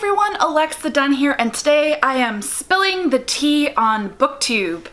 everyone, Alexa Donne here, and today I am spilling the tea on Booktube.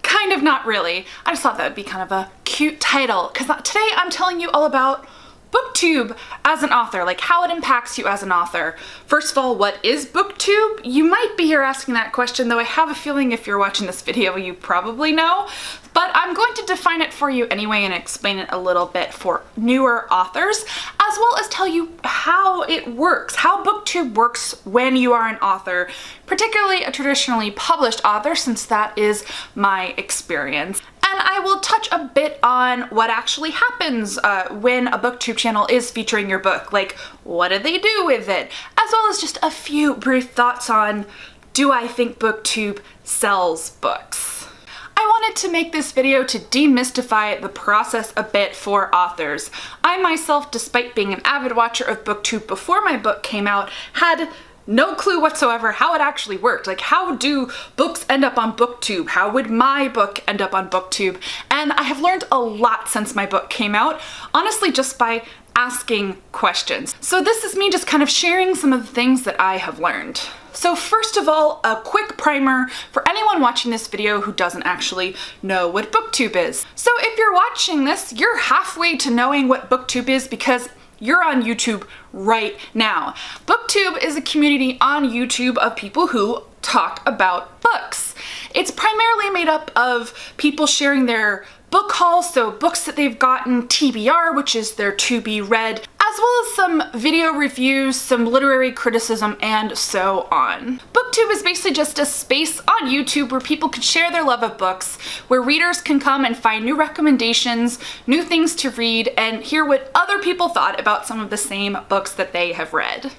Kind of, not really. I just thought that would be kind of a cute title, because today I'm telling you all about Booktube as an author, like how it impacts you as an author. First of all, what is Booktube? You might be here asking that question, though I have a feeling if you're watching this video you probably know, but I'm going to define it for you anyway and explain it a little bit for newer authors, as well as tell you how it works, how Booktube works when you are an author, particularly a traditionally published author, since that is my experience. And I will touch a bit on what actually happens when a Booktube channel is featuring your book. Like, what do they do with it? As well as just a few brief thoughts on, do I think Booktube sells books? I wanted to make this video to demystify the process a bit for authors. I myself, despite being an avid watcher of Booktube before my book came out, had no clue whatsoever how it actually worked. Like, how do books end up on Booktube? How would my book end up on Booktube? And I have learned a lot since my book came out, honestly just by asking questions. So this is me just kind of sharing some of the things that I have learned. So first of all, a quick primer for anyone watching this video who doesn't actually know what Booktube is. So if you're watching this, you're halfway to knowing what Booktube is because you're on YouTube right now. Booktube is a community on YouTube of people who talk about books. It's primarily made up of people sharing their book hauls, so books that they've gotten, TBR, which is their to be read, as well as some video reviews, some literary criticism, and so on. Booktube is basically just a space on YouTube where people can share their love of books, where readers can come and find new recommendations, new things to read, and hear what other people thought about some of the same books that they have read.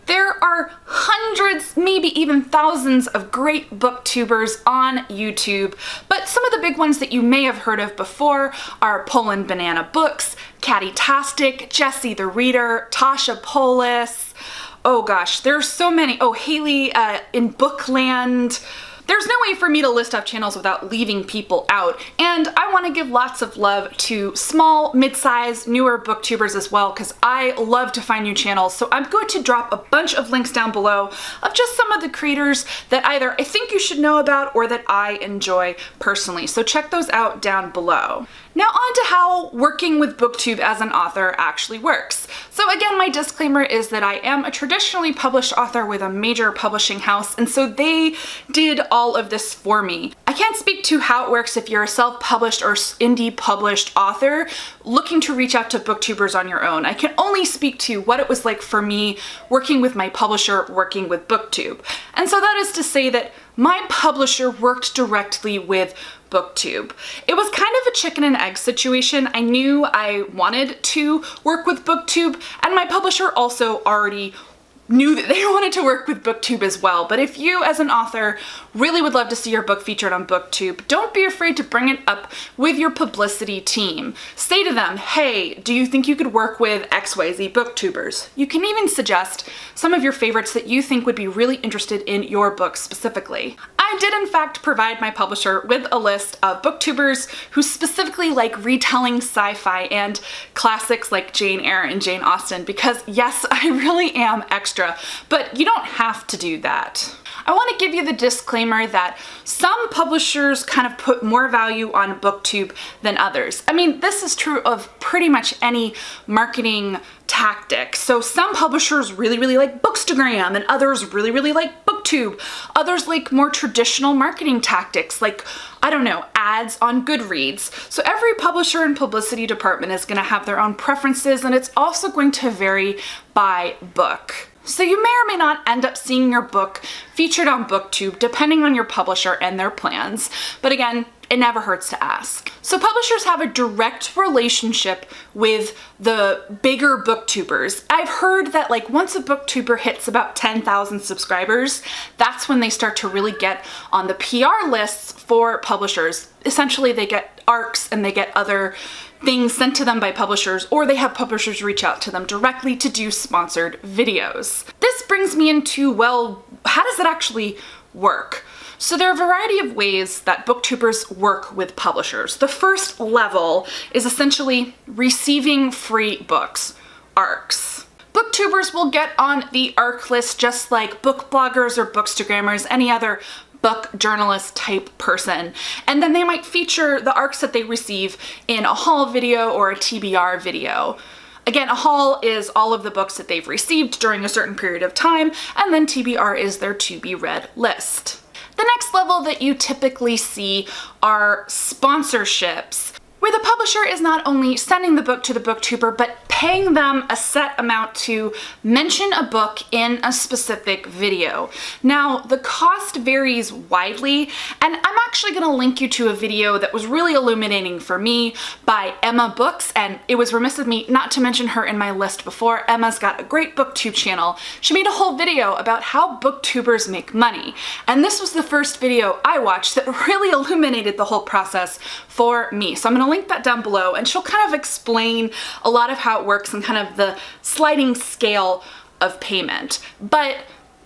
There are hundreds, maybe even thousands of great booktubers on YouTube, but some of the big ones that you may have heard of before are Poland Banana Books, Catty-tastic, Jessie the Reader, Tasha Polis. Oh gosh, there's so many. Oh, Haley in Bookland. There's no way for me to list off channels without leaving people out, and I want to give lots of love to small, mid-sized, newer booktubers as well, because I love to find new channels. So I'm going to drop a bunch of links down below of just some of the creators that either I think you should know about or that I enjoy personally. So check those out down below. Now on to how working with Booktube as an author actually works. So again, my disclaimer is that I am a traditionally published author with a major publishing house, and so they did all of this for me. I can't speak to how it works if you're a self-published or indie published author looking to reach out to booktubers on your own. I can only speak to what it was like for me working with my publisher, working with Booktube. And so that is to say that my publisher worked directly with Booktube. It was kind of a chicken and egg situation. I knew I wanted to work with Booktube, and my publisher also already knew that they wanted to work with Booktube as well. But if you as an author really would love to see your book featured on Booktube, don't be afraid to bring it up with your publicity team. Say to them, hey, do you think you could work with XYZ booktubers? You can even suggest some of your favorites that you think would be really interested in your book specifically. I did in fact provide my publisher with a list of booktubers who specifically like retelling sci-fi and classics like Jane Eyre and Jane Austen, because yes, I really am extra, but you don't have to do that. I want to give you the disclaimer that some publishers kind of put more value on Booktube than others. I mean, this is true of pretty much any marketing tactic. So some publishers really like Bookstagram, and others really like Booktube. Others like more traditional marketing tactics like, I don't know, ads on Goodreads. So every publisher and publicity department is going to have their own preferences, and it's also going to vary by book. So you may or may not end up seeing your book featured on Booktube depending on your publisher and their plans. But again, it never hurts to ask. So publishers have a direct relationship with the bigger booktubers. I've heard that like once a booktuber hits about 10,000 subscribers, that's when they start to really get on the PR lists for publishers. Essentially, they get arcs and they get other things sent to them by publishers, or they have publishers reach out to them directly to do sponsored videos. This brings me into, well, how does it actually work? So there are a variety of ways that booktubers work with publishers. The first level is essentially receiving free books, ARCs. Booktubers will get on the ARC list just like book bloggers or bookstagrammers, any other book journalist type person. And then they might feature the ARCs that they receive in a haul video or a TBR video. Again, a haul is all of the books that they've received during a certain period of time, and then TBR is their to be read list. The next level that you typically see are sponsorships, where the publisher is not only sending the book to the booktuber, but paying them a set amount to mention a book in a specific video. Now, the cost varies widely, and I'm actually going to link you to a video that was really illuminating for me by Emma Books, and it was remiss of me not to mention her in my list before. Emma's got a great booktube channel. She made a whole video about how booktubers make money, and this was the first video I watched that really illuminated the whole process for me. So I'm going to link that down below, and she'll kind of explain a lot of how it works and kind of the sliding scale of payment. But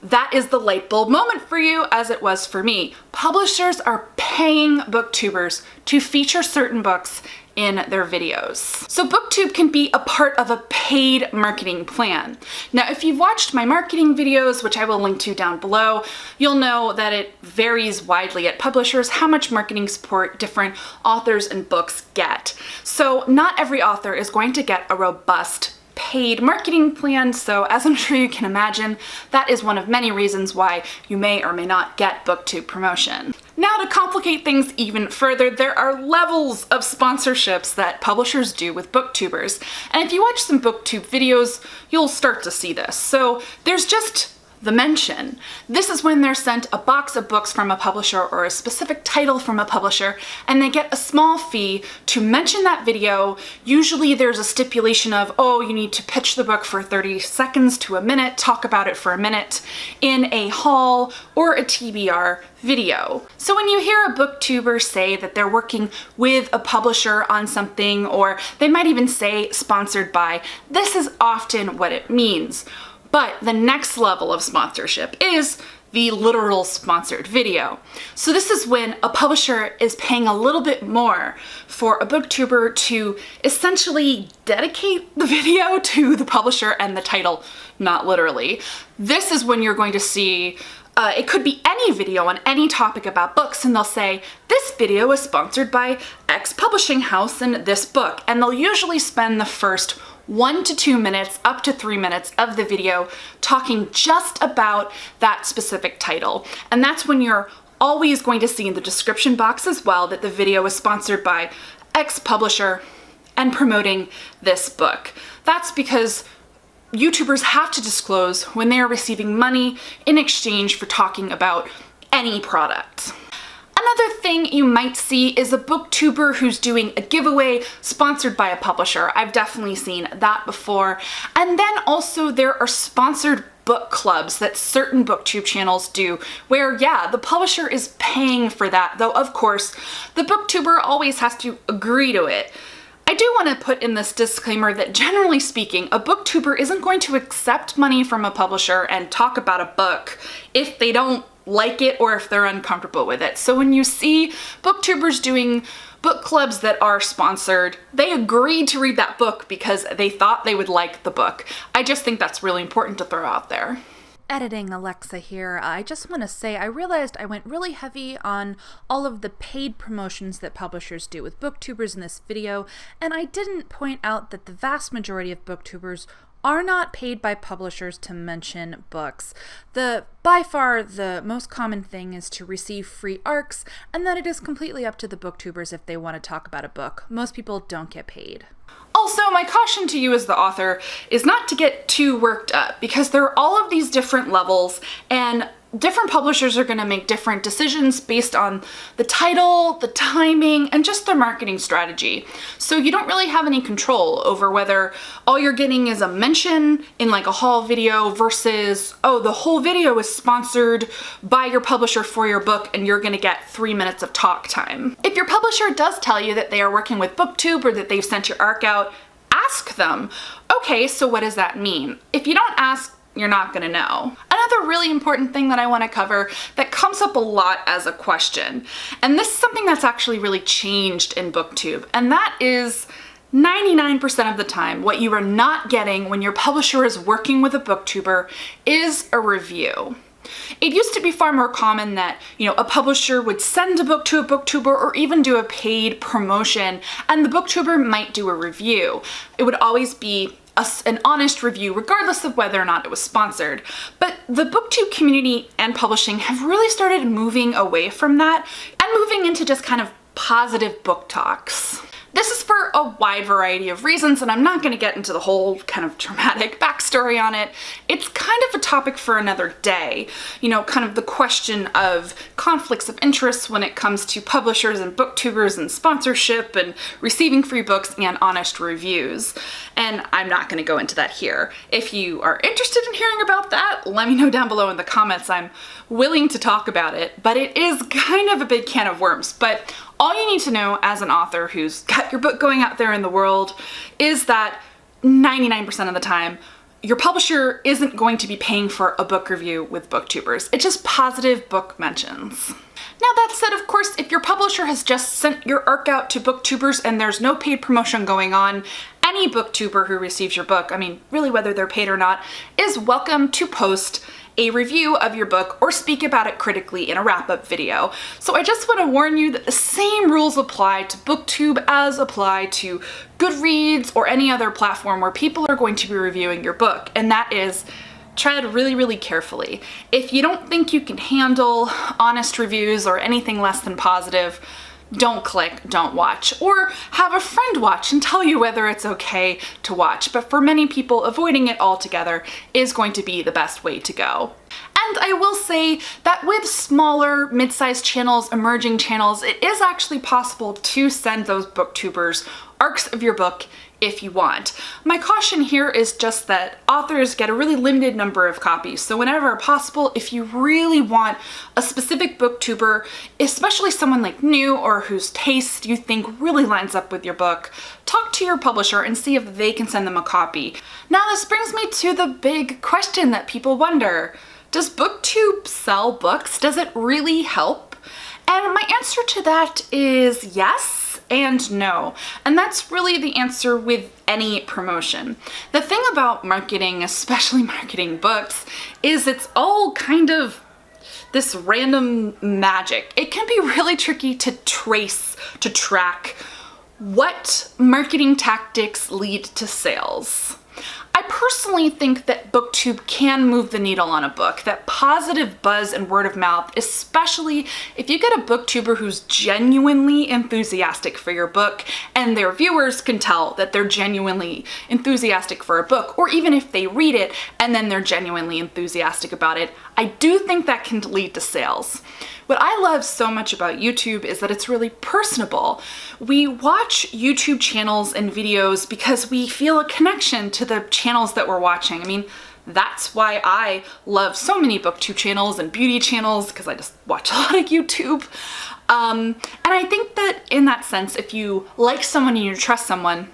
that is the light bulb moment for you, as it was for me. Publishers are paying booktubers to feature certain books in their videos. So Booktube can be a part of a paid marketing plan. Now, if you've watched my marketing videos, which I will link to down below, you'll know that it varies widely at publishers how much marketing support different authors and books get. So not every author is going to get a robust paid marketing plan, so as I'm sure you can imagine, that is one of many reasons why you may or may not get Booktube promotion. Now, to complicate things even further, there are levels of sponsorships that publishers do with booktubers, and if you watch some booktube videos, you'll start to see this. So there's just the mention. This is when they're sent a box of books from a publisher or a specific title from a publisher, and they get a small fee to mention that video. Usually there's a stipulation of, oh, you need to pitch the book for 30 seconds to a minute, talk about it for a minute in a haul or a TBR video. So when you hear a booktuber say that they're working with a publisher on something, or they might even say sponsored by, this is often what it means. But the next level of sponsorship is the literal sponsored video. So this is when a publisher is paying a little bit more for a booktuber to essentially dedicate the video to the publisher and the title, not literally. This is when you're going to see it could be any video on any topic about books, and they'll say, this video is sponsored by X publishing house and this book, and they'll usually spend the first 1 to 2 minutes, up to 3 minutes of the video talking just about that specific title. And that's when you're always going to see in the description box as well that the video is sponsored by X publisher and promoting this book. That's because YouTubers have to disclose when they are receiving money in exchange for talking about any product. Another thing you might see is a booktuber who's doing a giveaway sponsored by a publisher. I've definitely seen that before. And then also there are sponsored book clubs that certain booktube channels do, where yeah, the publisher is paying for that, though of course the booktuber always has to agree to it. I do want to put in this disclaimer that generally speaking, a booktuber isn't going to accept money from a publisher and talk about a book if they don't like it or if they're uncomfortable with it. So when you see booktubers doing book clubs that are sponsored, they agreed to read that book because they thought they would like the book. I just think that's really important to throw out there. Editing Alexa here. I just want to say I realized I went really heavy on all of the paid promotions that publishers do with booktubers in this video, and I didn't point out that the vast majority of booktubers are not paid by publishers to mention books. By far the most common thing is to receive free ARCs, and then it is completely up to the booktubers if they want to talk about a book. Most people don't get paid. Also, my caution to you as the author is not to get too worked up, because there are all of these different levels and different publishers are going to make different decisions based on the title, the timing, and just their marketing strategy. So you don't really have any control over whether all you're getting is a mention in like a haul video versus, oh, the whole video is sponsored by your publisher for your book and you're going to get 3 minutes of talk time. If your publisher does tell you that they are working with Booktube or that they've sent your ARC out, ask them, okay, so what does that mean? If you don't ask, you're not gonna know. Another really important thing that I want to cover that comes up a lot as a question, and this is something that's actually really changed in Booktube, and that is 99% of the time, what you are not getting when your publisher is working with a booktuber is a review. It used to be far more common that, a publisher would send a book to a booktuber or even do a paid promotion, and the booktuber might do a review. It would always be an honest review, regardless of whether or not it was sponsored. But the booktube community and publishing have really started moving away from that and moving into just kind of positive book talks. This is for a wide variety of reasons, and I'm not going to get into the whole kind of dramatic backstory on it. It's kind of a topic for another day. Kind of the question of conflicts of interest when it comes to publishers and booktubers and sponsorship and receiving free books and honest reviews. And I'm not going to go into that here. If you are interested in hearing about that, let me know down below in the comments. I'm willing to talk about it, but it is kind of a big can of worms. But all you need to know as an author who's got your book going out there in the world is that 99% of the time, your publisher isn't going to be paying for a book review with booktubers. It's just positive book mentions. Now that said, of course, if your publisher has just sent your arc out to booktubers and there's no paid promotion going on, any booktuber who receives your book, really whether they're paid or not, is welcome to post a review of your book or speak about it critically in a wrap-up video. So I just want to warn you that the same rules apply to Booktube as apply to Goodreads or any other platform where people are going to be reviewing your book, and that is tread really, really carefully. If you don't think you can handle honest reviews or anything less than positive, don't click, don't watch, or have a friend watch and tell you whether it's okay to watch. But for many people, avoiding it altogether is going to be the best way to go. And I will say that with smaller, mid-sized channels, emerging channels, it is actually possible to send those booktubers arcs of your book if you want. My caution here is just that authors get a really limited number of copies, so whenever possible, if you really want a specific booktuber, especially someone like new or whose taste you think really lines up with your book, talk to your publisher and see if they can send them a copy. Now this brings me to the big question that people wonder. Does Booktube sell books? Does it really help? And my answer to that is yes and no. And that's really the answer with any promotion. The thing about marketing, especially marketing books, is it's all kind of this random magic. It can be really tricky to track what marketing tactics lead to sales. I personally think that Booktube can move the needle on a book, that positive buzz and word of mouth, especially if you get a booktuber who's genuinely enthusiastic for your book and their viewers can tell that they're genuinely enthusiastic for a book, or even if they read it and then they're genuinely enthusiastic about it, I do think that can lead to sales. What I love so much about YouTube is that it's really personable. We watch YouTube channels and videos because we feel a connection to the channels that we're watching. That's why I love so many booktube channels and beauty channels, because I just watch a lot of YouTube. And I think that in that sense, if you like someone and you trust someone,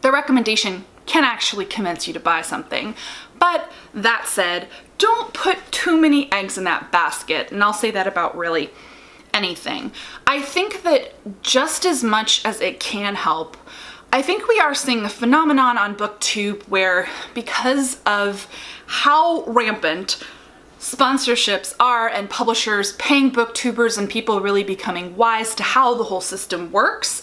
the recommendation can actually convince you to buy something. But that said, don't put too many eggs in that basket, and I'll say that about really anything. I think that just as much as it can help, I think we are seeing a phenomenon on Booktube where, because of how rampant sponsorships are and publishers paying booktubers and people really becoming wise to how the whole system works,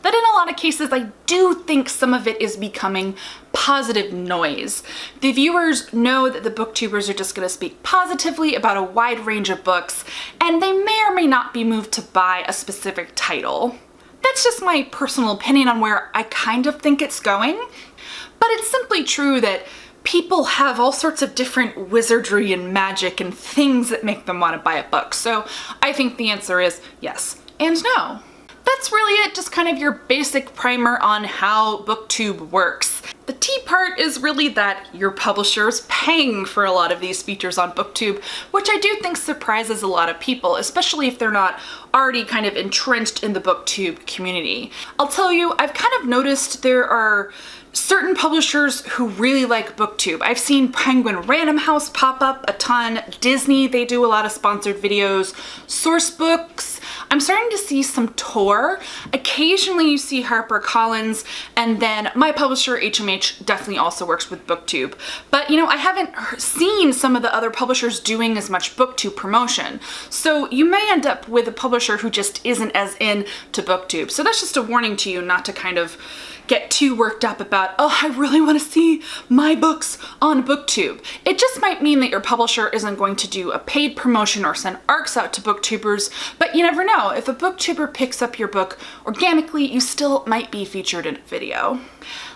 that in a lot of cases, I do think some of it is becoming positive noise. The viewers know that the booktubers are just going to speak positively about a wide range of books, and they may or may not be moved to buy a specific title. That's just my personal opinion on where I kind of think it's going, but it's simply true that people have all sorts of different wizardry and magic and things that make them want to buy a book. So I think the answer is yes and no. That's really it, just kind of your basic primer on how Booktube works. The tea part is really that your publisher's paying for a lot of these features on Booktube, which I do think surprises a lot of people, especially if they're not already kind of entrenched in the Booktube community. I'll tell you, I've kind of noticed there are certain publishers who really like Booktube. I've seen Penguin Random House pop up a ton, Disney, they do a lot of sponsored videos, Sourcebooks. I'm starting to see some Tor. Occasionally you see HarperCollins, and then my publisher HMH definitely also works with Booktube. But you know, I haven't seen some of the other publishers doing as much Booktube promotion. So you may end up with a publisher who just isn't as into Booktube. So that's just a warning to you not to kind of get too worked up about, oh, I really want to see my books on Booktube. It just might mean that your publisher isn't going to do a paid promotion or send ARCs out to Booktubers, but you never know. If a Booktuber picks up your book organically, you still might be featured in a video.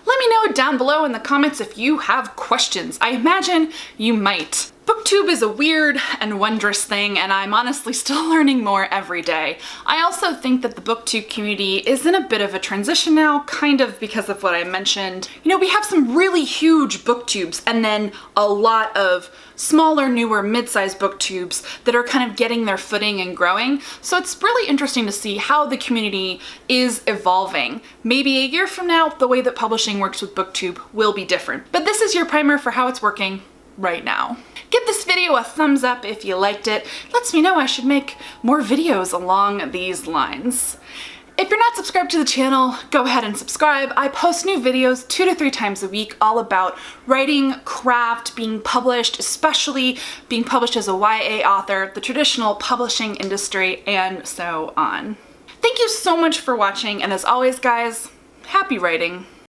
Let me know down below in the comments if you have questions. I imagine you might. Booktube is a weird and wondrous thing, and I'm honestly still learning more every day. I also think that the Booktube community is in a bit of a transition now, kind of because of what I mentioned. You know, we have some really huge Booktubes and then a lot of smaller, newer, mid-sized Booktubes that are kind of getting their footing and growing. So it's really interesting to see how the community is evolving. Maybe a year from now, the way that publishing works with Booktube will be different. But this is your primer for how it's working right now. Give this video a thumbs up if you liked it. Lets me know I should make more videos along these lines. If you're not subscribed to the channel, go ahead and subscribe. I post new videos 2 to 3 times a week all about writing, craft, being published, especially being published as a YA author, the traditional publishing industry, and so on. Thank you so much for watching, and as always, guys, happy writing.